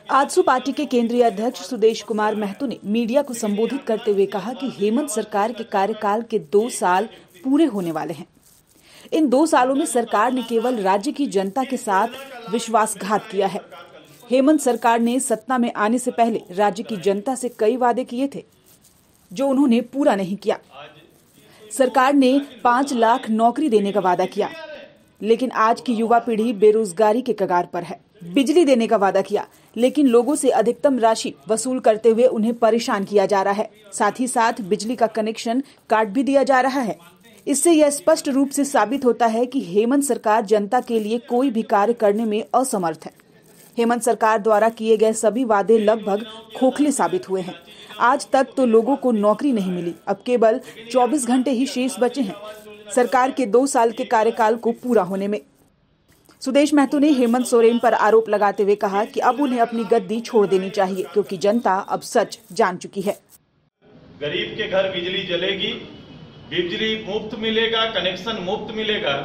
AJSU party के केंद्रीय अध्यक्ष सुदेश कुमार महतो ने मीडिया को संबोधित करते हुए कहा कि हेमंत सरकार के कार्यकाल के 2 साल पूरे होने वाले हैं। इन 2 सालों में सरकार ने केवल राज्य की जनता के साथ विश्वासघात किया है। हेमंत सरकार ने सत्ता में आने से पहले राज्य की जनता से कई वादे किए थे, जो उन्होंने पूरा नहीं किया। सरकार ने 5 लाख नौकरी देने का वादा किया, लेकिन आज की युवा पीढ़ी बेरोजगारी के कगार पर है। बिजली देने का वादा किया, लेकिन लोगों से अधिकतम राशि वसूल करते हुए उन्हें परेशान किया जा रहा है। साथ ही साथ बिजली का कनेक्शन काट भी दिया जा रहा है। इससे यह स्पष्ट रूप से साबित होता है कि हेमंत सरकार जनता के लिए कोई भी कार्य करने में असमर्थ है। हेमंत सरकार द्वारा किए गए सभी वादे लगभग खोखले साबित हुए हैं। आज तक तो लोगों को नौकरी नहीं मिली, अब केवल 24 घंटे ही शेष बचे हैं सरकार के 2 साल के कार्यकाल को पूरा होने में। सुदेश महतो ने हेमंत सोरेन पर आरोप लगाते हुए कहा कि अब उन्हें अपनी गद्दी छोड़ देनी चाहिए, क्योंकि जनता अब सच जान चुकी है। गरीब के घर बिजली जलेगी, बिजली मुफ्त मिलेगा, कनेक्शन मुफ्त मिलेगा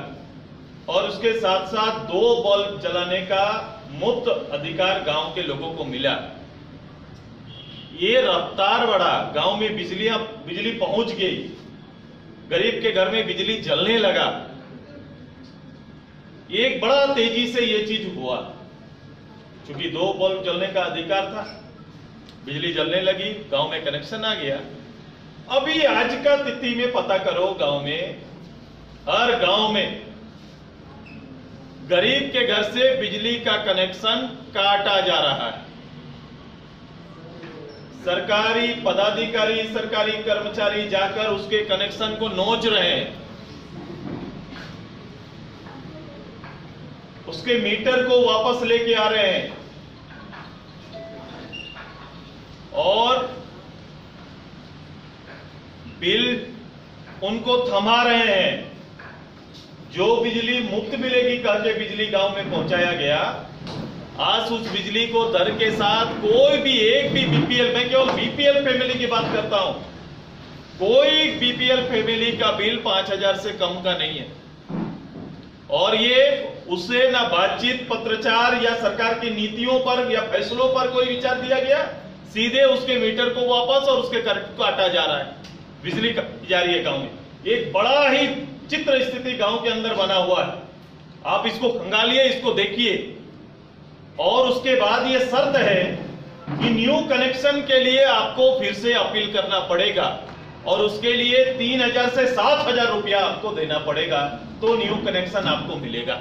और उसके साथ साथ 2 बल्ब जलाने का मुफ्त अधिकार गांव के लोगों को मिला। ये रफ्तार बढ़ा, गांव में बिजली पहुंच गई, गरीब के घर में बिजली जलने लगा। एक बड़ा तेजी से ये चीज हुआ, क्योंकि 2 बल्ब जलने का अधिकार था, बिजली जलने लगी, गांव में कनेक्शन आ गया। अभी आज का तिथि में पता करो, गांव में हर गांव में गरीब के घर से बिजली का कनेक्शन काटा जा रहा है। सरकारी पदाधिकारी, सरकारी कर्मचारी जाकर उसके कनेक्शन को नोच रहे हैं, उसके मीटर को वापस लेके आ रहे हैं और बिल उनको थमा रहे हैं। जो बिजली मुफ्त मिलेगी कह के बिजली गांव में पहुंचाया गया, आज उस बिजली को दर के साथ कोई भी एक भी बीपीएल, मैं केवल बीपीएल फैमिली की बात करता हूं, कोई बीपीएल फैमिली का बिल 5000 से कम का नहीं है। और ये उससे ना बातचीत, पत्रचार या सरकार की नीतियों पर या फैसलों पर कोई विचार दिया गया, सीधे उसके मीटर को वापस और उसके करंट को काटा जा रहा है, बिजली जा रही है गांव में। एक बड़ा ही चित्र स्थिति गांव के अंदर बना हुआ है। आप इसको खंगालिए, इसको देखिए। और उसके बाद ये शर्त है कि न्यू कनेक्शन के लिए आपको फिर से अपील करना पड़ेगा और उसके लिए 3000 से 7000 रुपया आपको देना पड़ेगा, तो न्यू कनेक्शन आपको मिलेगा।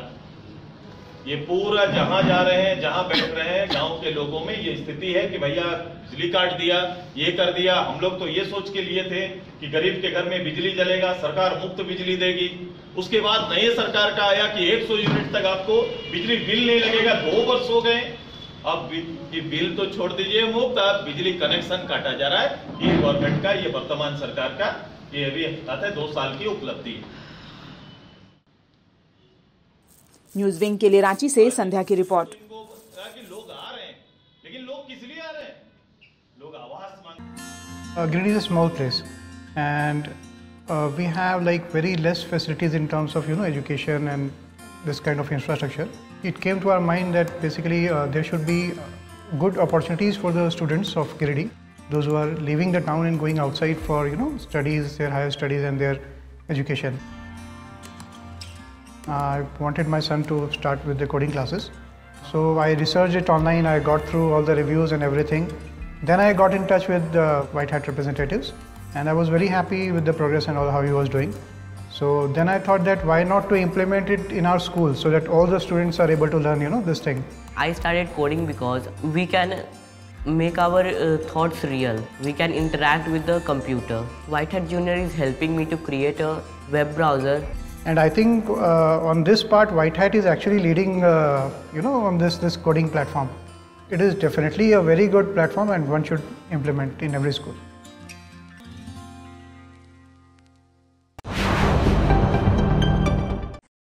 ये पूरा जहां जा रहे हैं, जहां बैठ रहे हैं, गांव के लोगों में ये स्थिति है कि भैया बिजली काट दिया, ये कर दिया। हम लोग तो ये सोच के लिए थे कि गरीब के घर में बिजली जलेगा, सरकार मुफ्त बिजली देगी। उसके बाद नए सरकार का आया कि 100 यूनिट तक आपको बिजली बिल नहीं लगेगा। 2 वर्ष हो गए, अब बिल तो छोड़ दीजिए मुफ्त, अब बिजली कनेक्शन काटा जा रहा है। ये गवर्नमेंट का, ये वर्तमान सरकार का ये अभी 2 साल की उपलब्धि है। न्यूज विंग के लिए रांची से संध्या की रिपोर्ट। लोग आ रहे हैं, लेकिन लोग किस लिए आ रहे हैं? लोग आवास मांग। Giridih is a small place, and we have like very less facilities in terms of education and this kind of infrastructure. It came to our mind that basically there should be good opportunities for the students of Giridih, those who are leaving the town and going outside for studies, their higher studies and their education. I wanted my son to start with the coding classes, so I researched it online. I got through all the reviews and everything. Then I got in touch with the White Hat representatives, and I was very happy with the progress and all how he was doing. So then I thought that why not to implement it in our school so that all the students are able to learn this thing. I started coding because we can make our thoughts real. We can interact with the computer. White Hat Junior is helping me to create a web browser. And I think on this part, White Hat is actually leading, on this coding platform. It is definitely a very good platform and one should implement in every school.